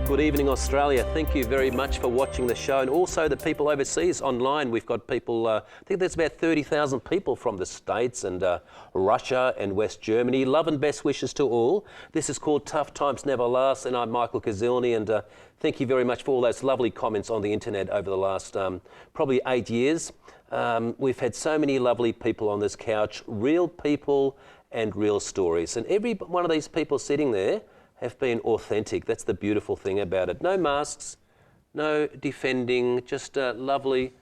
Good evening, Australia. Thank you very much for watching the show, and also the people overseas online. We've got people, I think there's about 30,000 people from the States and Russia and West Germany. Love and best wishes to all. This is called Tough Times Never Last, and I'm Michael Kazilny, and thank you very much for all those lovely comments on the internet over the last probably 8 years. We've had so many lovely people on this couch, real people and real stories, and every one of these people sitting there have been authentic. That's the beautiful thing about it. No masks, no defending, just lovely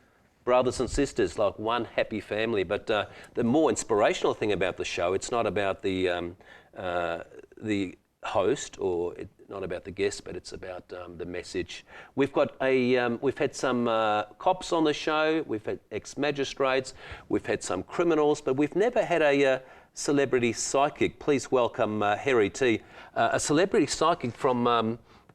brothers and sisters, like one happy family. But the more inspirational thing about the show, it's not about the host or not about the guest, but it's about the message. We've had some cops on the show, we've had ex-magistrates, we've had some criminals, but we've never had a celebrity psychic. Please welcome Harry T, a celebrity psychic from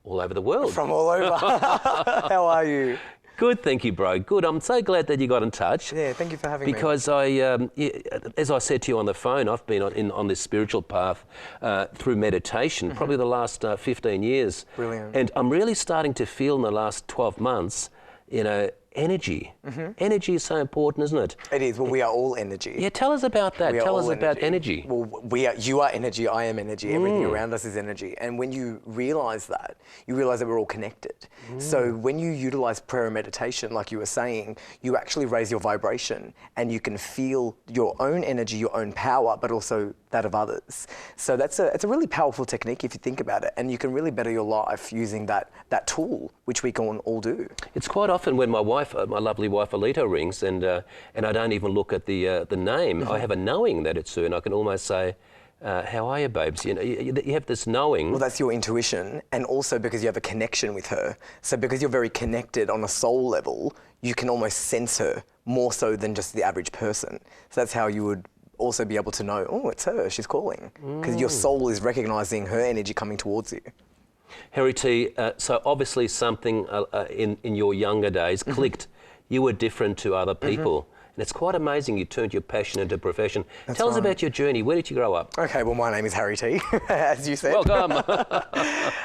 all over the world. From all over. How are you? Good, thank you, bro. Good. I'm so glad that you got in touch. Yeah, thank you for having me. Because as I said to you on the phone, I've been on this spiritual path through meditation, probably the last 15 years. Brilliant. And I'm really starting to feel in the last 12 months, energy. Energy is so important, isn't it? It is. Well, we are all energy. Yeah, tell us about that. Tell us about energy. Well, you are energy, I am energy, everything around us is energy. And when you realise that, you realise that we're all connected. So when you utilise prayer and meditation, like you were saying, you actually raise your vibration and you can feel your own energy, your own power, but also that of others. So it's a really powerful technique if you think about it, and you can really better your life using that tool, which we can all do. It's quite often when my wife, my lovely wife Alito rings, and I don't even look at the name. I have a knowing that it's her, and I can almost say, how are you, babes? You have this knowing. Well, that's your intuition, and also because you have a connection with her. So because you're very connected on a soul level, you can almost sense her more so than just the average person. So that's how you would also be able to know, oh, it's her, she's calling. Because your soul is recognising her energy coming towards you. Harry T, so obviously something in your younger days clicked. You were different to other people. And it's quite amazing you turned your passion into a profession. Tell us about your journey. Where did you grow up? Okay, well, my name is Harry T, as you said. Welcome.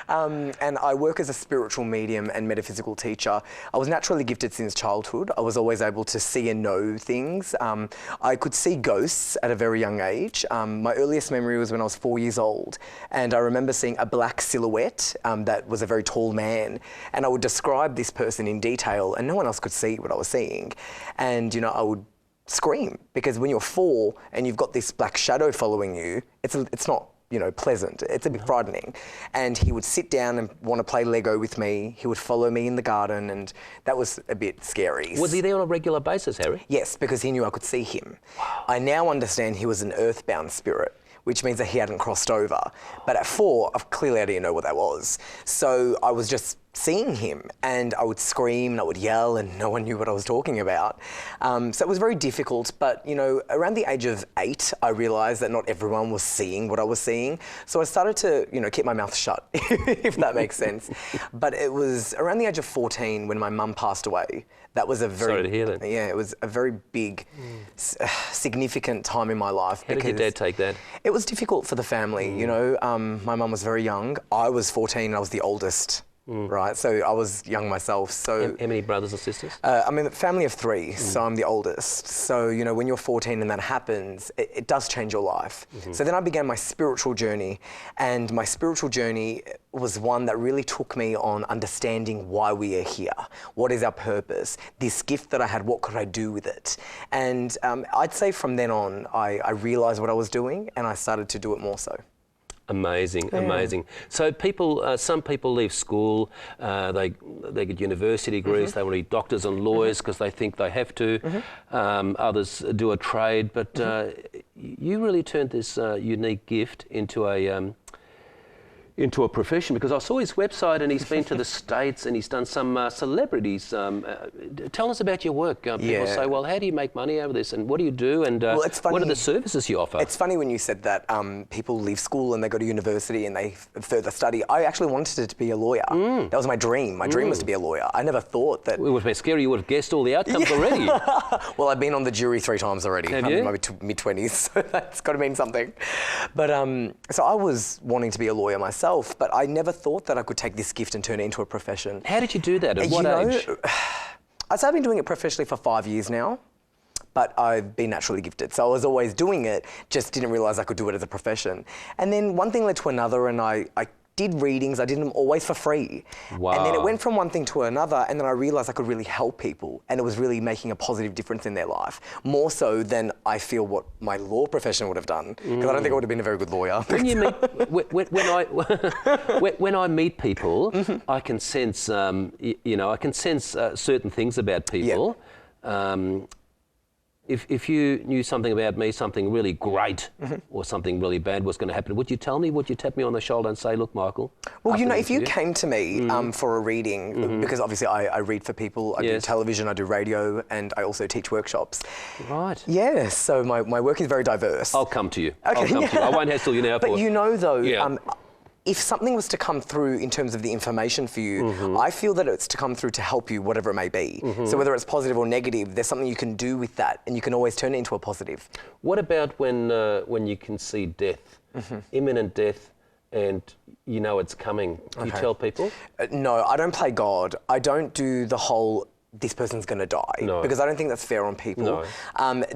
And I work as a spiritual medium and metaphysical teacher. I was naturally gifted since childhood. I was always able to see and know things. I could see ghosts at a very young age. My earliest memory was when I was 4 years old. And I remember seeing a black silhouette that was a very tall man. And I would describe this person in detail, and no one else could see what I was seeing. And, I would scream, because when you're 4 and you've got this black shadow following you, it's not pleasant. It's a bit frightening. And he would sit down and want to play Lego with me. He would follow me in the garden, and that was a bit scary. Was he there on a regular basis, Harry? Yes, because he knew I could see him. Wow. I now understand he was an earthbound spirit, which means that he hadn't crossed over. But at 4, clearly I didn't know what that was. So I was just seeing him, and I would scream and I would yell, and no one knew what I was talking about. So it was very difficult, but around the age of 8, I realised that not everyone was seeing what I was seeing. So I started to, keep my mouth shut, if that makes sense. But it was around the age of 14 when my mum passed away. That was a very... Sorry to hear that. Yeah, it was a very big, significant time in my life. How did your dad take that? It was difficult for the family, my mum was very young. I was 14 and I was the oldest. Right, so I was young myself. So how many brothers and sisters? I'm in a family of 3, so I'm the oldest. So when you're 14 and that happens, it does change your life. So then I began my spiritual journey, and my spiritual journey was one that really took me on understanding why we are here. What is our purpose? This gift that I had, what could I do with it? And I'd say from then on, I realised what I was doing, and I started to do it more so. Amazing, amazing. So people, some people leave school, they get university degrees, they want to be doctors and lawyers because they think they have to. Others do a trade, but you really turned this unique gift into a profession, because I saw his website and he's been to the States and he's done some celebrities. Tell us about your work. People say, well, how do you make money out of this, and what do you do, and it's funny, what are the services you offer? It's funny when you said that people leave school and they go to university and they further study. I actually wanted to be a lawyer. That was my dream. My dream was to be a lawyer. I never thought that... It would have been scary. You would have guessed all the outcomes already. Well, I've been on the jury 3 times already. Have I'm you? in my mid-20s, so that's got to mean something. But so I was wanting to be a lawyer myself. myself, but I never thought that I could take this gift and turn it into a profession. How did you do that? At what age? I'd say I've been doing it professionally for 5 years now, but I've been naturally gifted. So I was always doing it, just didn't realise I could do it as a profession. And then one thing led to another, and I did readings. I did them always for free. Wow. And then it went from one thing to another, and then I realised I could really help people, and it was really making a positive difference in their life, more so than I feel what my law profession would have done, because I don't think I would have been a very good lawyer. When you meet, when I meet people, I can sense, I can sense certain things about people. If you knew something about me, something really great or something really bad was going to happen, would you tell me? Would you tap me on the shoulder and say, look, Michael? Well, if you came to me for a reading, because obviously I read for people, I do television, I do radio, and I also teach workshops. Right. Yeah, so my work is very diverse. I'll come to you. Okay. I'll come to you. I won't hassle you now. But if something was to come through in terms of the information for you, I feel that it's to come through to help you, whatever it may be. So whether it's positive or negative, there's something you can do with that, and you can always turn it into a positive. What about when you can see death, imminent death, and you know it's coming? Do you tell people? No, I don't play God. I don't do the whole this person's going to die, because I don't think that's fair on people.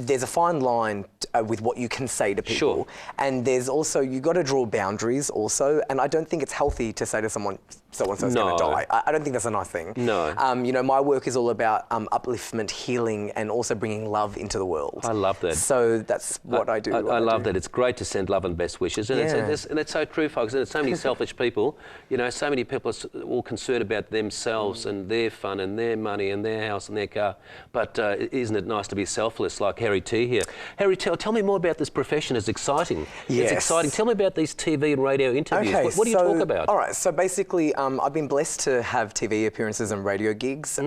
There's a fine line with what you can say to people, and there's also, you got to draw boundaries also, and I don't think it's healthy to say to someone, so-and-so's going to die. I don't think that's a nice thing. My work is all about upliftment, healing, and also bringing love into the world. I love that. So that's what I do. I love that. It's great to send love and best wishes, and, it's so true, folks. And there's so many selfish people. So many people are all concerned about themselves and their fun and their money and their house and their car. But isn't it nice to be selfless, like Harry T here? Harry, tell me more about this profession. It's exciting. Yes. It's exciting. Tell me about these TV and radio interviews. Okay, what do you talk about? All right, so basically, I've been blessed to have TV appearances and radio gigs.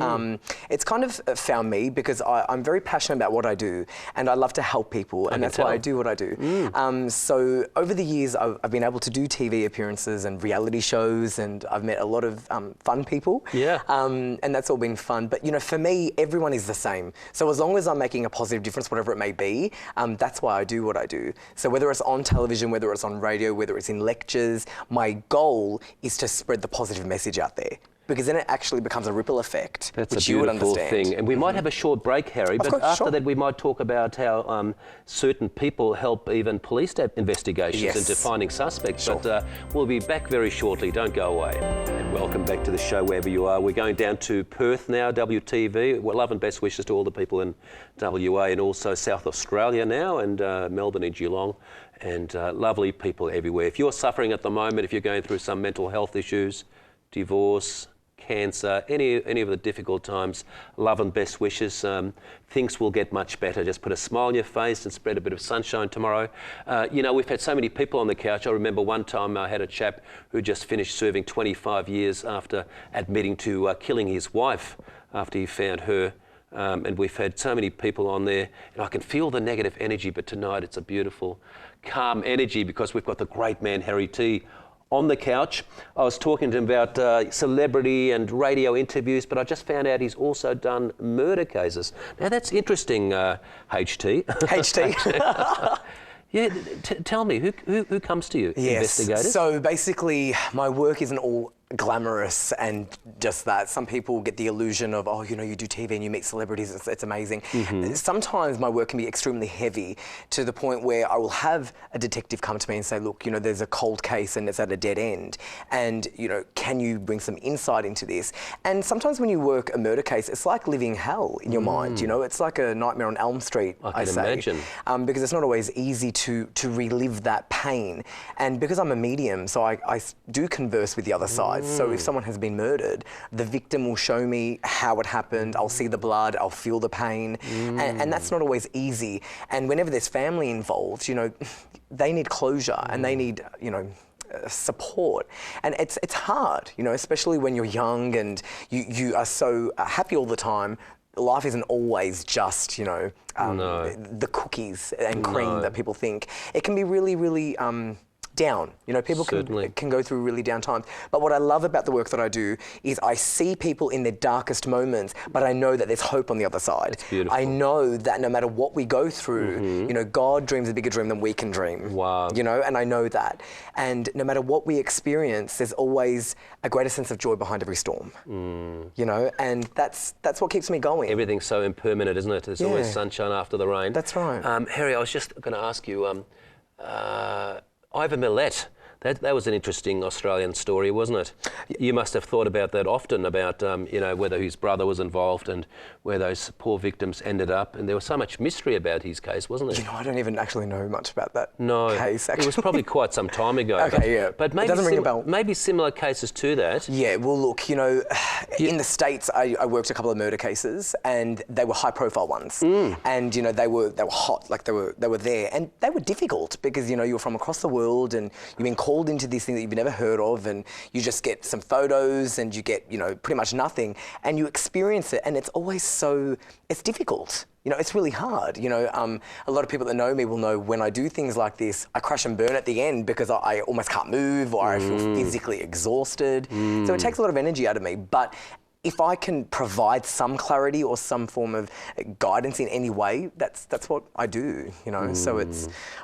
It's kind of found me because I'm very passionate about what I do, and I love to help people, and that's why I do what I do. So over the years, I've been able to do TV appearances and reality shows, and I've met a lot of fun people. And that's all been fun. But for me, everyone is the same. So as long as I'm making a positive difference, whatever it may be, that's why I do what I do. So whether it's on television, whether it's on radio, whether it's in lectures, my goal is to spread the positive message out there, because then it actually becomes a ripple effect, which you would understand. That's a beautiful thing. And we might have a short break, Harry, but after that we might talk about how certain people help even police investigations into finding suspects. But we'll be back very shortly. Don't go away. And welcome back to the show wherever you are. We're going down to Perth now, WTV. Well, love and best wishes to all the people in WA and also South Australia now, and Melbourne and Geelong. And lovely people everywhere. If you're suffering at the moment, if you're going through some mental health issues, divorce, cancer, any of the difficult times, love and best wishes. Things will get much better. Just put a smile on your face and spread a bit of sunshine tomorrow. We've had so many people on the couch. I remember one time I had a chap who just finished serving 25 years after admitting to killing his wife after he found her. And we've had so many people on there, and I can feel the negative energy, but tonight it's a beautiful, calm energy because we've got the great man Harry T on the couch. I was talking to him about celebrity and radio interviews, but I just found out he's also done murder cases. Now that's interesting, HT. HT. Yeah, tell me, who comes to you, investigators? So basically, my work isn't all glamorous and just that. Some people get the illusion of, you do TV and you meet celebrities, it's amazing. Sometimes my work can be extremely heavy to the point where I will have a detective come to me and say, look, there's a cold case and it's at a dead end, and can you bring some insight into this? And sometimes when you work a murder case, it's like living hell in your mind. It's like a Nightmare on Elm Street, I say. Imagine. Because it's not always easy to relive that pain. And because I'm a medium, so I do converse with the other side. So if someone has been murdered, the victim will show me how it happened. I'll see the blood, I'll feel the pain, and that's not always easy. And whenever there's family involved, they need closure and they need, support. And it's hard, especially when you're young and you are so happy all the time. Life isn't always just, the cookies and cream that people think. It can be really, really down. You know, people Certainly. can go through really down times. But what I love about the work that I do is I see people in their darkest moments, but I know that there's hope on the other side. That's beautiful. I know that no matter what we go through, you know, God dreams a bigger dream than we can dream. Wow. You know, and I know that. And no matter what we experience, there's always a greater sense of joy behind every storm. You know, and that's what keeps me going. Everything's so impermanent, isn't it? There's always sunshine after the rain. That's right. Harry, I was just going to ask you, Ivor Millet. That was an interesting Australian story, wasn't it? You must have thought about that often, about you know, whether his brother was involved and where those poor victims ended up. And there was so much mystery about his case, wasn't there? You know, I don't even actually know much about that No, case, actually. it was probably quite some time ago. Okay, yeah. But maybe It doesn't ring a bell. Maybe similar cases to that. Yeah, well, look, you know, in the States, I worked a couple of murder cases, and they were high-profile ones. And you know, they were hot, like they were there, and they were difficult because you know you're from across the world, and you've been called into this thing that you've never heard of, and you just get some photos, and you get, you know, pretty much nothing, and you experience it, and it's always it's difficult. You know, it's really hard. You know, a lot of people that know me will know when I do things like this, I crash and burn at the end because I almost can't move, or I feel physically exhausted. So it takes a lot of energy out of me. But if I can provide some clarity or some form of guidance in any way, that's what I do, you know. So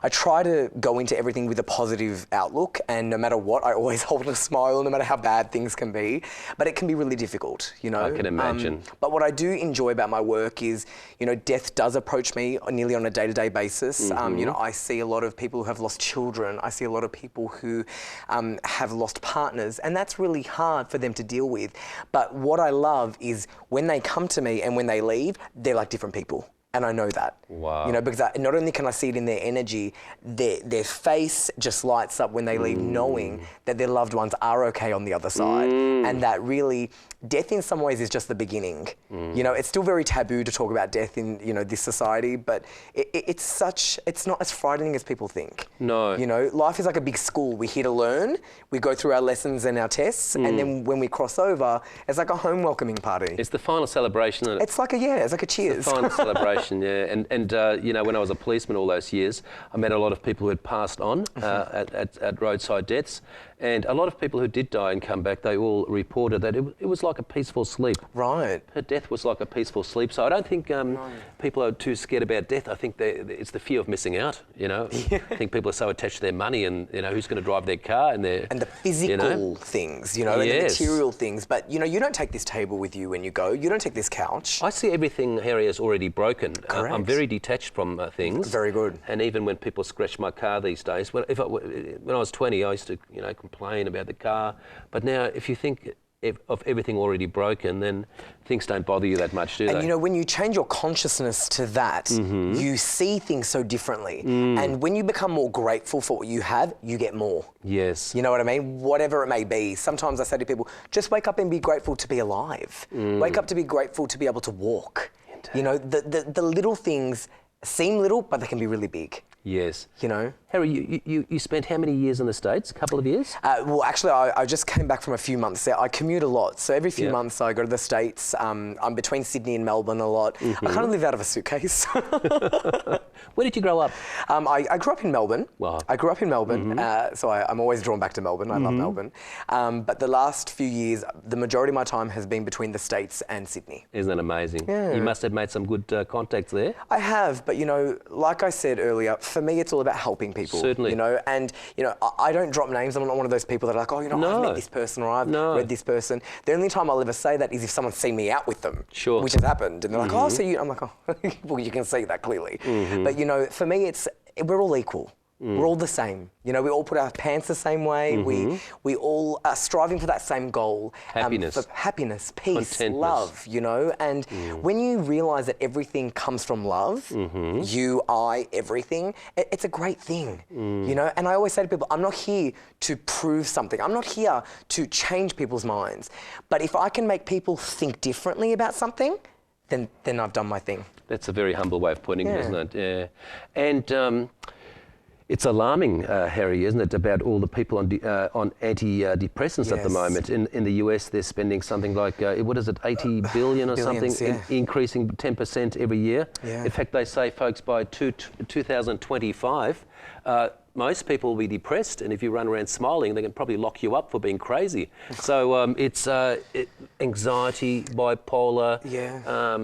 I try to go into everything with a positive outlook, and no matter what, I always hold a smile, no matter how bad things can be. But it can be really difficult, you know. I can imagine. But what I do enjoy about my work is, you know, death does approach me nearly on a day-to-day basis. You know, I see a lot of people who have lost children. I see a lot of people who have lost partners, and that's really hard for them to deal with. But what I love is when they come to me and when they leave, they're like different people. And I know that. Wow. You know, because not only can I see it in their energy, their face just lights up when they leave, knowing that their loved ones are okay on the other side. And that really, death in some ways is just the beginning. You know, it's still very taboo to talk about death in, you know, this society, but it's not as frightening as people think. No. You know, life is like a big school. We're here to learn, we go through our lessons and our tests, and then when we cross over, it's like a home welcoming party. It's the final celebration, isn't it? It's like a cheers. The final celebration, yeah. And you know, when I was a policeman all those years, I met a lot of people who had passed on at roadside deaths. And a lot of people who did die and come back, they all reported that it was like a peaceful sleep. Right. Her death was like a peaceful sleep. So I don't think people are too scared about death. I think it's the fear of missing out, you know. I think people are so attached to their money and, you know, who's going to drive their car and their... And the physical things, you know, and the material things. But, you know, you don't take this table with you when you go. You don't take this couch. I see everything, Harry, as already broken. Correct. I'm very detached from things. Very good. And even when people scratch my car these days, when I was 20, I used to, you know, complain about the car. But now, if you think of everything already broken, then things don't bother you that much, do they? And you know, when you change your consciousness to that, you see things so differently. And when you become more grateful for what you have, you get more. Yes. You know what I mean? Whatever it may be. Sometimes I say to people, just wake up and be grateful to be alive. Wake up to be grateful to be able to walk. You know, the little things seem little, but they can be really big. Yes. You know? Harry, you spent how many years in the States? A couple of years? Well, actually, I just came back from a few months there. I commute a lot. So every few months I go to the States. I'm between Sydney and Melbourne a lot. I kind of live out of a suitcase. Where did you grow up? I grew up in Melbourne. Wow. I grew up in Melbourne. So I'm always drawn back to Melbourne. I love Melbourne. But the last few years, the majority of my time has been between the States and Sydney. Isn't that amazing? Yeah. You must have made some good contacts there. I have, but you know, like I said earlier, for me it's all about helping people. Certainly. You know, and you know, I don't drop names. I'm not one of those people that are like, oh, you know, I've met this person or I've read this person. The only time I'll ever say that is if someone's seen me out with them. Sure. Which has happened. And they're like, oh, so you... I'm like, oh, well, you can see that clearly. But you know, for me, we're all equal. We're all the same. You know, we all put our pants the same way. We all are striving for that same goal. Happiness. For happiness, peace, Contentness. love, you know. And when you realise that everything comes from love, you, I, everything, it's a great thing, you know. And I always say to people, I'm not here to prove something. I'm not here to change people's minds. But if I can make people think differently about something, then I've done my thing. That's a very humble way of putting it, isn't it? Yeah. And It's alarming, Harry, isn't it, about all the people on antidepressants at the Yes. moment. In the US, they're spending something like, what is it, 80 billion or Billions, something, yeah. increasing 10% every year. Yeah. In fact, they say, folks, by 2025, most people will be depressed, and if you run around smiling, they can probably lock you up for being crazy. So it's anxiety, bipolar, Yeah.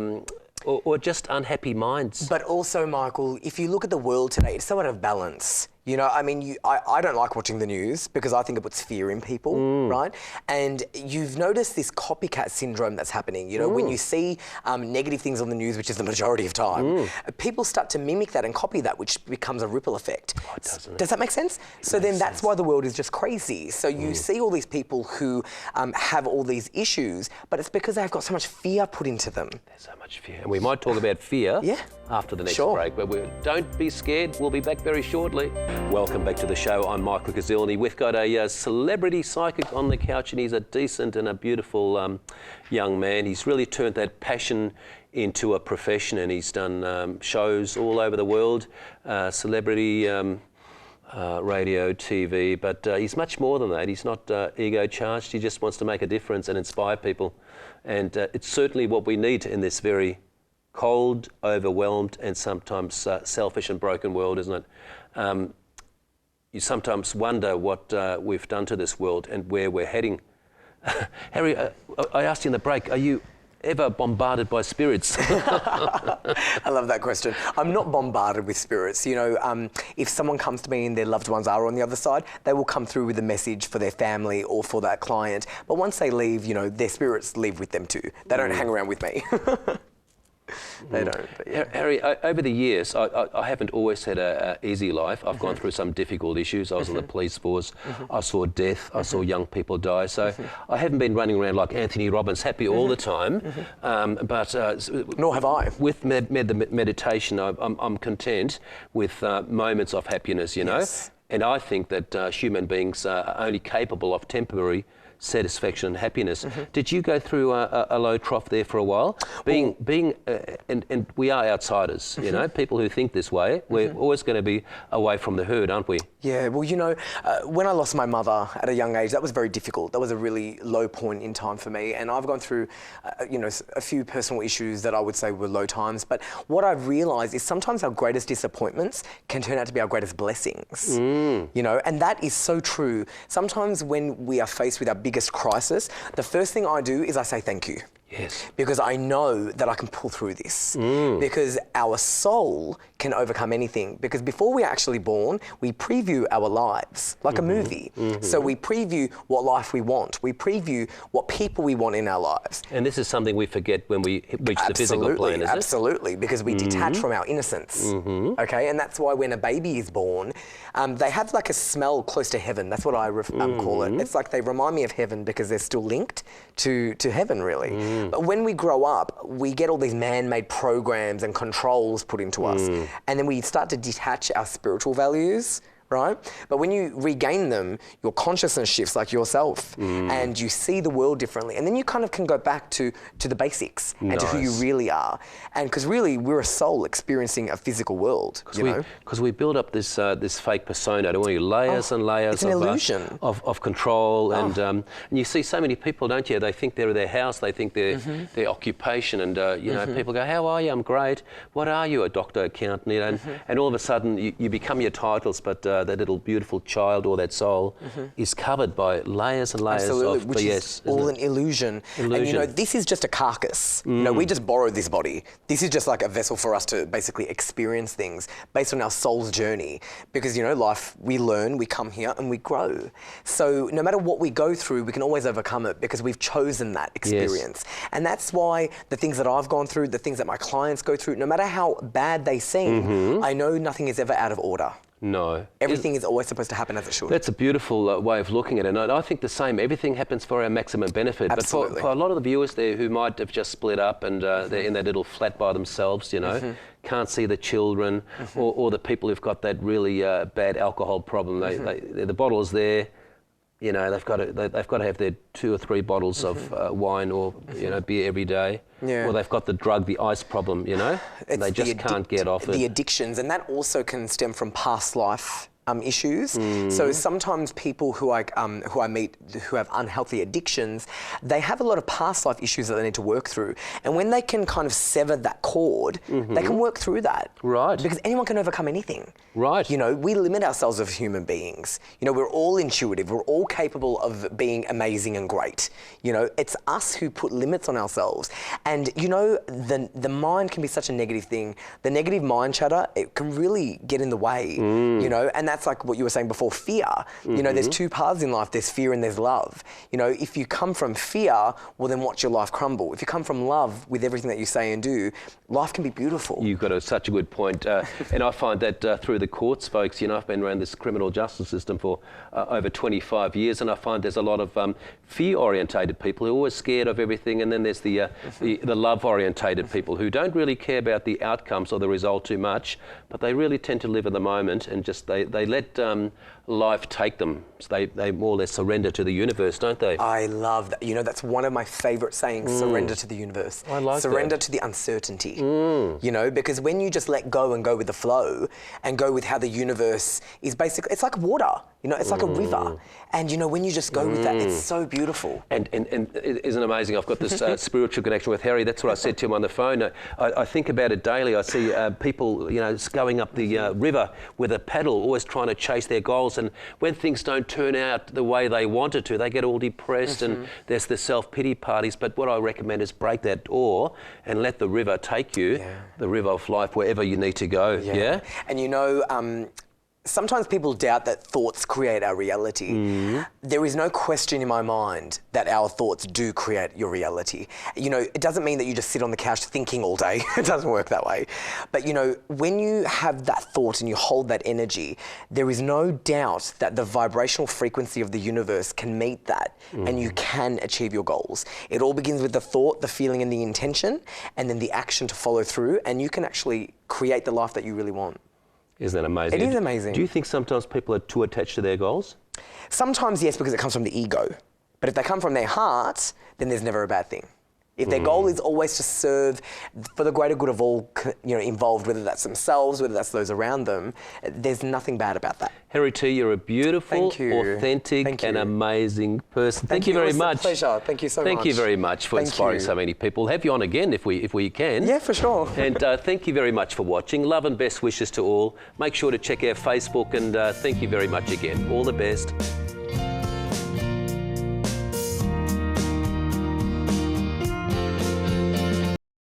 or just unhappy minds. But also, Michael, if you look at the world today, it's so out of balance. You know, I mean, I don't like watching the news because I think it puts fear in people, right? And you've noticed this copycat syndrome that's happening. You know, when you see negative things on the news, which is the majority of time, people start to mimic that and copy that, which becomes a ripple effect. Oh, doesn't it? Does that make sense? So then that's why the world is just crazy. So you see all these people who have all these issues, but it's because they've got so much fear put into them. There's so much fear. And we might talk about fear Yeah. after the next Sure. break, but don't be scared. We'll be back very shortly. Welcome back to the show. I'm Michael Kazilny. We've got a celebrity psychic on the couch, and he's a decent and a beautiful young man. He's really turned that passion into a profession, and he's done shows all over the world, celebrity radio, TV, but he's much more than that. He's not ego charged. He just wants to make a difference and inspire people. And it's certainly what we need in this very cold, overwhelmed, and sometimes selfish and broken world, isn't it? You sometimes wonder what we've done to this world and where we're heading. Harry, I asked you in the break, are you ever bombarded by spirits? I love that question. I'm not bombarded with spirits. You know, if someone comes to me and their loved ones are on the other side, they will come through with a message for their family or for that client. But once they leave, you know, their spirits leave with them too. They don't hang around with me. They don't. But yeah. Harry, over the years, I haven't always had an easy life. I've gone through some difficult issues. I was in the police force. I saw death. I saw young people die. So I haven't been running around like Anthony Robbins, happy all the time. But Nor have I. with the meditation, I'm content with moments of happiness, you know. Yes. And I think that human beings are only capable of temporary satisfaction and happiness. Did you go through a low trough there for a while? And we are outsiders, you know, people who think this way. We're always going to be away from the herd, aren't we? Yeah, well, you know, when I lost my mother at a young age, that was very difficult. That was a really low point in time for me. And I've gone through, you know, a few personal issues that I would say were low times. But what I've realised is sometimes our greatest disappointments can turn out to be our greatest blessings. You know, and that is so true. Sometimes when we are faced with our biggest crisis, the first thing I do is I say thank you. Yes. Because I know that I can pull through this. Because our soul can overcome anything. Because before we're actually born, we preview our lives like a movie. So we preview what life we want. We preview what people we want in our lives. And this is something we forget when we reach the physical plane, is it? Absolutely, because we detach from our innocence. Okay, and that's why when a baby is born, they have like a smell close to heaven. That's what I call it. It's like they remind me of heaven because they're still linked to heaven, really. But when we grow up, we get all these man-made programs and controls put into us, and then we start to detach our spiritual values. Right? But when you regain them, your consciousness shifts like yourself and you see the world differently. And then you kind of can go back to the basics and to who you really are. And because really we're a soul experiencing a physical world, you know? Because we build up this this fake persona, don't we? Layers and layers it's an illusion. Of control. And you see so many people, don't you? They think they're their house, they think they're their occupation. And, you know, people go, how are you? I'm great. What are you? A doctor, accountant, you know? And all of a sudden you become your titles, but that little beautiful child or that soul is covered by layers and layers of which BS. is all an illusion. And you know, this is just a carcass. You know, we just borrowed this body. This is just like a vessel for us to basically experience things based on our soul's journey. Because, you know, life, we learn, we come here and we grow. So no matter what we go through, we can always overcome it because we've chosen that experience. And that's why the things that I've gone through, the things that my clients go through, no matter how bad they seem, I know nothing is ever out of order. No. Everything is always supposed to happen as it should. That's a beautiful way of looking at it. And I think the same, everything happens for our maximum benefit. Absolutely. But for a lot of the viewers there who might have just split up and they're in that little flat by themselves, you know, can't see the children or the people who've got that really bad alcohol problem. The bottle is there. You know, they've got to have their 2 or 3 bottles of wine or, you know, beer every day. Yeah. Or they've got the drug, the ice problem, you know. They just can't get off it. The addictions, and that also can stem from past life issues. So sometimes people who I meet who have unhealthy addictions, they have a lot of past life issues that they need to work through. And when they can kind of sever that cord, they can work through that. Right. Because anyone can overcome anything. Right. You know, we limit ourselves as human beings. You know, we're all intuitive. We're all capable of being amazing and great. You know, it's us who put limits on ourselves. And, you know, the mind can be such a negative thing. The negative mind chatter, it can really get in the way, you know, and that's like what you were saying before, fear. You know, there's two paths in life. There's fear and there's love. You know, if you come from fear, well, then watch your life crumble. If you come from love with everything that you say and do, life can be beautiful. You've got such a good point. And I find that through the courts, folks, you know, I've been around this criminal justice system for over 25 years, and I find there's a lot of fear-orientated people who are always scared of everything, and then there's the love-orientated people who don't really care about the outcomes or the result too much, but they really tend to live in the moment and just they let life take them. So they more or less surrender to the universe, don't they? I love that. You know, that's one of my favourite sayings, surrender to the universe. I like surrender that. to the uncertainty. You know, because when you just let go and go with the flow and go with how the universe is basically, it's like water, you know, it's like a river. And, you know, when you just go with that, it's so beautiful. And isn't it amazing? I've got this spiritual connection with Harry. That's what I said to him on the phone. I think about it daily. I see people, you know, going up the river with a paddle, always trying to chase their goals. And when things don't turn out the way they wanted to, they get all depressed and there's the self-pity parties. But what I recommend is break that door and let the river take you, the river of life, wherever you need to go. Yeah? And, you know, sometimes people doubt that thoughts create our reality. There is no question in my mind that our thoughts do create your reality. You know, it doesn't mean that you just sit on the couch thinking all day. It doesn't work that way. But, you know, when you have that thought and you hold that energy, there is no doubt that the vibrational frequency of the universe can meet that and you can achieve your goals. It all begins with the thought, the feeling and the intention, and then the action to follow through, and you can actually create the life that you really want. Isn't that amazing? It is amazing. Do you think sometimes people are too attached to their goals? Sometimes, yes, because it comes from the ego. But if they come from their heart, then there's never a bad thing. If their goal is always to serve for the greater good of all, you know, involved, whether that's themselves, whether that's those around them, there's nothing bad about that. Harry T, you're a beautiful, authentic and amazing person. Thank you very much. It's a pleasure. Thank you so much. Thank you very much for inspiring so many people. Have you on again if we can. Yeah, for sure. And thank you very much for watching. Love and best wishes to all. Make sure to check our Facebook, and thank you very much again. All the best.